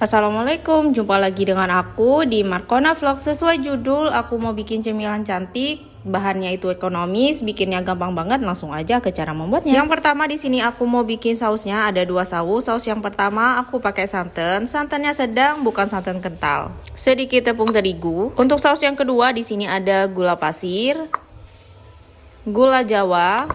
Assalamualaikum, jumpa lagi dengan aku di Markona Vlog. Sesuai judul, aku mau bikin cemilan cantik. Bahannya itu ekonomis, bikinnya gampang banget. Langsung aja ke cara membuatnya. Yang pertama di sini aku mau bikin sausnya. Ada 2 saus. Saus yang pertama aku pakai santan. Santannya sedang, bukan santan kental. Sedikit tepung terigu. Untuk saus yang kedua di sini ada gula pasir, gula jawa,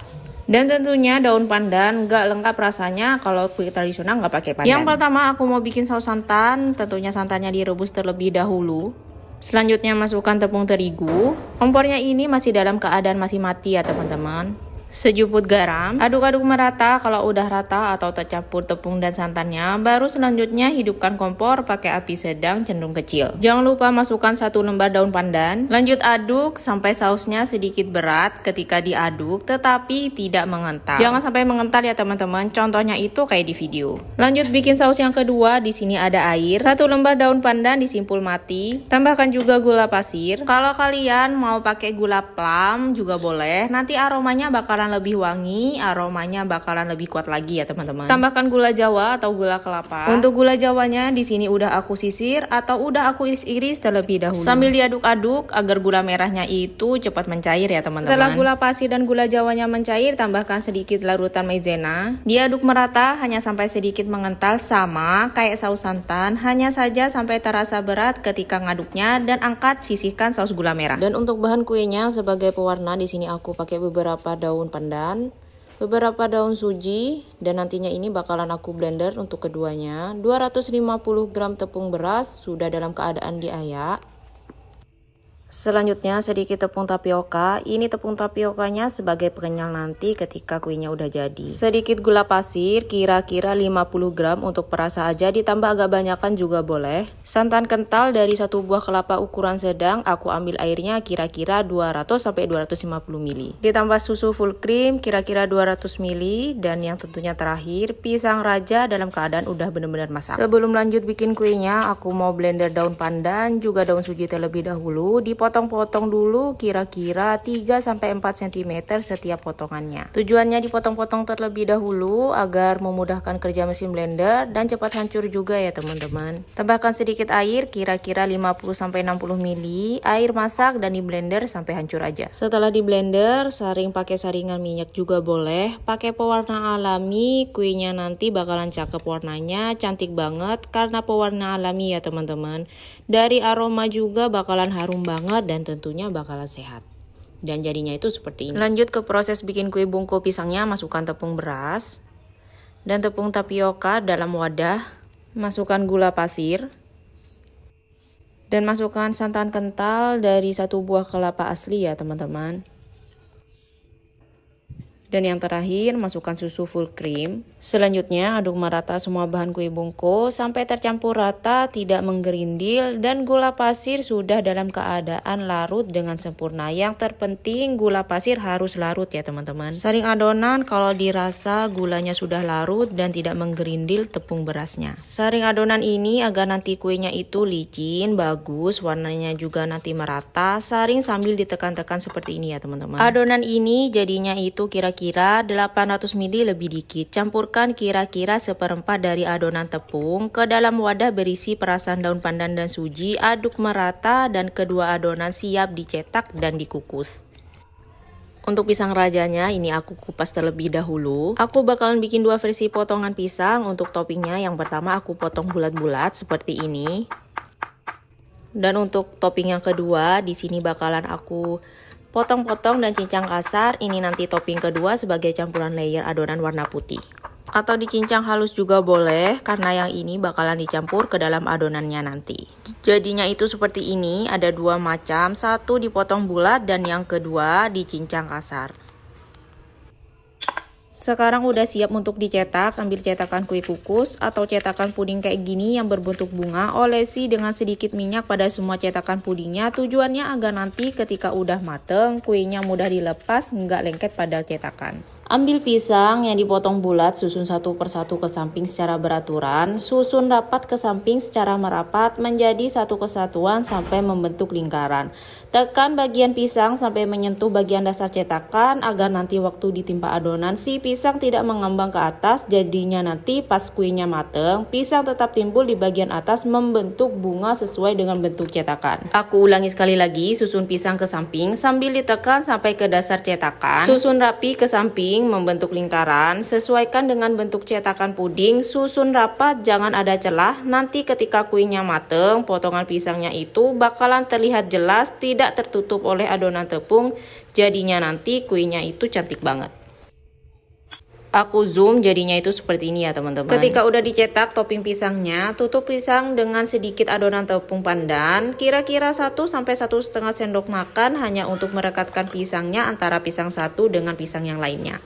dan tentunya daun pandan. Nggak lengkap rasanya kalau kue tradisional nggak pakai pandan. Yang pertama aku mau bikin saus santan. Tentunya santannya direbus terlebih dahulu. Selanjutnya masukkan tepung terigu. Kompornya ini masih dalam keadaan masih mati ya teman-teman. Sejumput garam. Aduk-aduk merata. Kalau udah rata atau tercampur tepung dan santannya, baru selanjutnya hidupkan kompor pakai api sedang cenderung kecil. Jangan lupa masukkan 1 lembar daun pandan. Lanjut aduk sampai sausnya sedikit berat ketika diaduk, tetapi tidak mengental. Jangan sampai mengental ya teman-teman. Contohnya itu kayak di video. Lanjut bikin saus yang kedua. Di sini ada air. 1 lembar daun pandan disimpul mati. Tambahkan juga gula pasir. Kalau kalian mau pakai gula plum juga boleh. Nanti aromanya bakalan lebih wangi, aromanya bakalan lebih kuat lagi ya teman-teman. Tambahkan gula jawa atau gula kelapa. Untuk gula jawanya di sini udah aku sisir atau udah aku iris-iris terlebih dahulu. Sambil diaduk-aduk agar gula merahnya itu cepat mencair ya teman-teman. Setelah gula pasir dan gula jawanya mencair, tambahkan sedikit larutan maizena. Diaduk merata hanya sampai sedikit mengental, sama kayak saus santan, hanya saja sampai terasa berat ketika ngaduknya, dan angkat sisihkan saus gula merah. Dan untuk bahan kuenya sebagai pewarna di sini aku pakai beberapa daun pandan, beberapa daun suji, dan nantinya ini bakalan aku blender untuk keduanya. 250 gram tepung beras sudah dalam keadaan diayak. Selanjutnya sedikit tepung tapioka. Ini tepung tapiokanya sebagai pengenyal nanti ketika kuenya udah jadi. Sedikit gula pasir, kira-kira 50 gram untuk perasa aja, ditambah agak banyakan juga boleh. Santan kental dari 1 buah kelapa ukuran sedang, aku ambil airnya kira-kira 200-250 ml. Ditambah susu full cream kira-kira 200 ml, dan yang tentunya terakhir pisang raja dalam keadaan udah benar-benar masak. Sebelum lanjut bikin kuenya, aku mau blender daun pandan juga daun suji terlebih dahulu. Dipotong-potong dulu kira-kira 3-4 cm setiap potongannya. Tujuannya dipotong-potong terlebih dahulu agar memudahkan kerja mesin blender dan cepat hancur juga ya teman-teman. Tambahkan sedikit air kira-kira 50-60 ml air masak dan di blender sampai hancur aja. Setelah di blender, saring pakai saringan minyak juga boleh. Pakai pewarna alami, kuenya nanti bakalan cakep warnanya, cantik banget karena pewarna alami ya teman-teman. Dari aroma juga bakalan harum banget dan tentunya bakalan sehat. Dan jadinya itu seperti ini. Lanjut ke proses bikin kue bungku pisangnya. Masukkan tepung beras dan tepung tapioka dalam wadah. Masukkan gula pasir dan masukkan santan kental dari 1 buah kelapa asli ya teman-teman. Dan yang terakhir masukkan susu full cream. Selanjutnya aduk merata semua bahan kue bungkus sampai tercampur rata, tidak menggerindil, dan gula pasir sudah dalam keadaan larut dengan sempurna. Yang terpenting gula pasir harus larut ya teman-teman. Saring adonan kalau dirasa gulanya sudah larut dan tidak menggerindil tepung berasnya. Saring adonan ini agar nanti kuenya itu licin, bagus, warnanya juga nanti merata. Saring sambil ditekan-tekan seperti ini ya teman-teman. Adonan ini jadinya itu kira-kira 800 ml lebih dikit. Campurkan kira-kira 1/4 dari adonan tepung ke dalam wadah berisi perasan daun pandan dan suji. Aduk merata dan kedua adonan siap dicetak dan dikukus. Untuk pisang rajanya ini aku kupas terlebih dahulu. Aku bakalan bikin 2 versi potongan pisang. Untuk toppingnya yang pertama aku potong bulat-bulat seperti ini. Dan untuk topping yang kedua di sini bakalan aku potong-potong dan cincang kasar. Ini nanti topping kedua sebagai campuran layer adonan warna putih. Atau dicincang halus juga boleh, karena yang ini bakalan dicampur ke dalam adonannya nanti. Jadinya itu seperti ini, ada 2 macam, satu dipotong bulat dan yang kedua dicincang kasar. Sekarang udah siap untuk dicetak. Ambil cetakan kue kukus atau cetakan puding kayak gini yang berbentuk bunga. Olesi dengan sedikit minyak pada semua cetakan pudingnya. Tujuannya agar nanti ketika udah mateng, kuenya mudah dilepas, nggak lengket pada cetakan. Ambil pisang yang dipotong bulat, susun satu persatu ke samping secara beraturan, susun rapat ke samping secara merapat menjadi satu kesatuan sampai membentuk lingkaran. Tekan bagian pisang sampai menyentuh bagian dasar cetakan agar nanti waktu ditimpa adonan si pisang tidak mengambang ke atas, jadinya nanti pas kuenya mateng, pisang tetap timbul di bagian atas membentuk bunga sesuai dengan bentuk cetakan. Aku ulangi sekali lagi, susun pisang ke samping sambil ditekan sampai ke dasar cetakan, susun rapi ke samping membentuk lingkaran, sesuaikan dengan bentuk cetakan puding, susun rapat jangan ada celah, nanti ketika kuenya mateng, potongan pisangnya itu bakalan terlihat jelas, tidak tertutup oleh adonan tepung, jadinya nanti kuenya itu cantik banget. Aku zoom jadinya itu seperti ini ya teman-teman. Ketika udah dicetak topping pisangnya, tutup pisang dengan sedikit adonan tepung pandan, kira-kira 1-1,5 sendok makan hanya untuk merekatkan pisangnya antara pisang satu dengan pisang yang lainnya.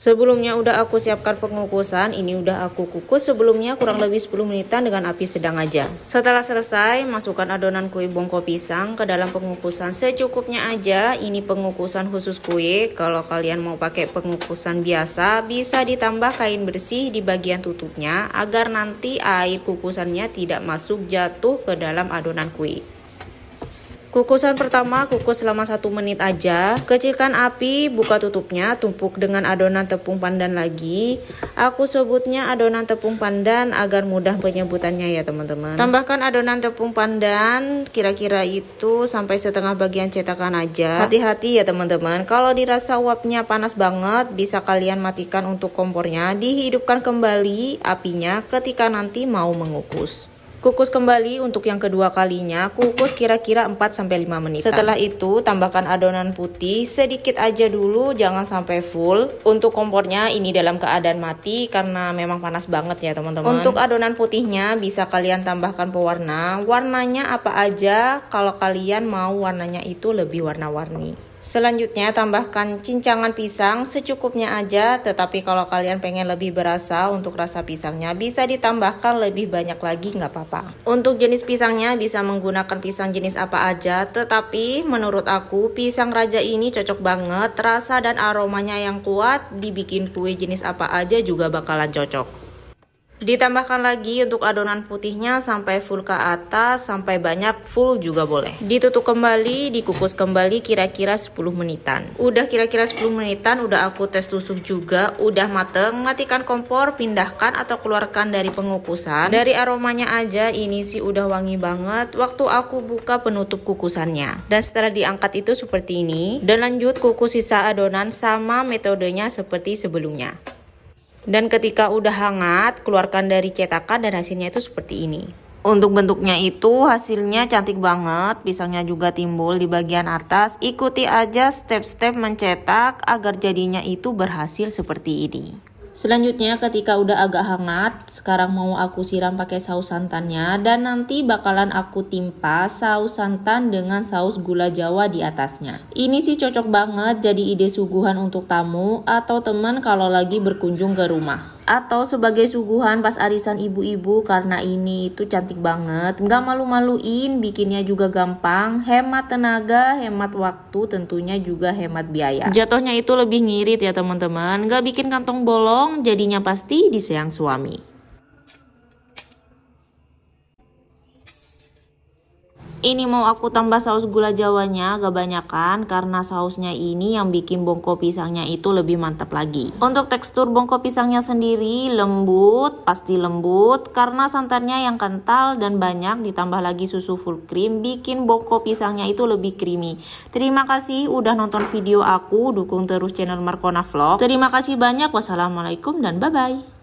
Sebelumnya udah aku siapkan pengukusan, ini udah aku kukus sebelumnya kurang lebih 10 menitan dengan api sedang aja. Setelah selesai, masukkan adonan kue bongko pisang ke dalam pengukusan secukupnya aja. Ini pengukusan khusus kue, kalau kalian mau pakai pengukusan biasa, bisa ditambah kain bersih di bagian tutupnya agar nanti air kukusannya tidak masuk jatuh ke dalam adonan kue. Kukusan pertama kukus selama 1 menit aja. Kecilkan api, buka tutupnya, tumpuk dengan adonan tepung pandan lagi. Aku sebutnya adonan tepung pandan agar mudah penyebutannya ya teman-teman. Tambahkan adonan tepung pandan, kira-kira itu sampai setengah bagian cetakan aja. Hati-hati ya teman-teman, kalau dirasa uapnya panas banget, bisa kalian matikan untuk kompornya. Dihidupkan kembali apinya ketika nanti mau mengukus. Kukus kembali untuk yang kedua kalinya, kukus kira-kira 4-5 menit. Setelah itu tambahkan adonan putih sedikit aja dulu, jangan sampai full. Untuk kompornya ini dalam keadaan mati karena memang panas banget ya teman-teman. Untuk adonan putihnya bisa kalian tambahkan pewarna, warnanya apa aja kalau kalian mau warnanya itu lebih warna-warni. Selanjutnya tambahkan cincangan pisang secukupnya aja, tetapi kalau kalian pengen lebih berasa untuk rasa pisangnya bisa ditambahkan lebih banyak lagi nggak apa-apa. Untuk jenis pisangnya bisa menggunakan pisang jenis apa aja, tetapi menurut aku pisang raja ini cocok banget, rasa dan aromanya yang kuat, dibikin kue jenis apa aja juga bakalan cocok. Ditambahkan lagi untuk adonan putihnya sampai full ke atas, sampai banyak, full juga boleh. Ditutup kembali, dikukus kembali kira-kira 10 menitan. Udah kira-kira 10 menitan, udah aku tes tusuk juga, udah mateng. Matikan kompor, pindahkan atau keluarkan dari pengukusan. Dari aromanya aja ini sih udah wangi banget waktu aku buka penutup kukusannya. Dan setelah diangkat itu seperti ini. Dan lanjut kukus sisa adonan sama metodenya seperti sebelumnya. Dan ketika udah hangat, keluarkan dari cetakan dan hasilnya itu seperti ini. Untuk bentuknya itu hasilnya cantik banget, pisangnya juga timbul di bagian atas. Ikuti aja step-step mencetak agar jadinya itu berhasil seperti ini. Selanjutnya ketika udah agak hangat, sekarang mau aku siram pakai saus santannya dan nanti bakalan aku timpa saus santan dengan saus gula jawa di atasnya. Ini sih cocok banget jadi ide suguhan untuk tamu atau teman kalau lagi berkunjung ke rumah. Atau sebagai suguhan pas arisan ibu-ibu karena ini itu cantik banget. Nggak malu-maluin, bikinnya juga gampang, hemat tenaga, hemat waktu, tentunya juga hemat biaya. Jatuhnya itu lebih ngirit ya teman-teman, nggak bikin kantong bolong, jadinya pasti disayang suami. Ini mau aku tambah saus gula jawanya agak banyakan karena sausnya ini yang bikin bongko pisangnya itu lebih mantap lagi. Untuk tekstur bongko pisangnya sendiri lembut, pasti lembut karena santannya yang kental dan banyak, ditambah lagi susu full cream bikin bongko pisangnya itu lebih creamy. Terima kasih udah nonton video aku, dukung terus channel Markona Vlog. Terima kasih banyak, wassalamualaikum dan bye-bye.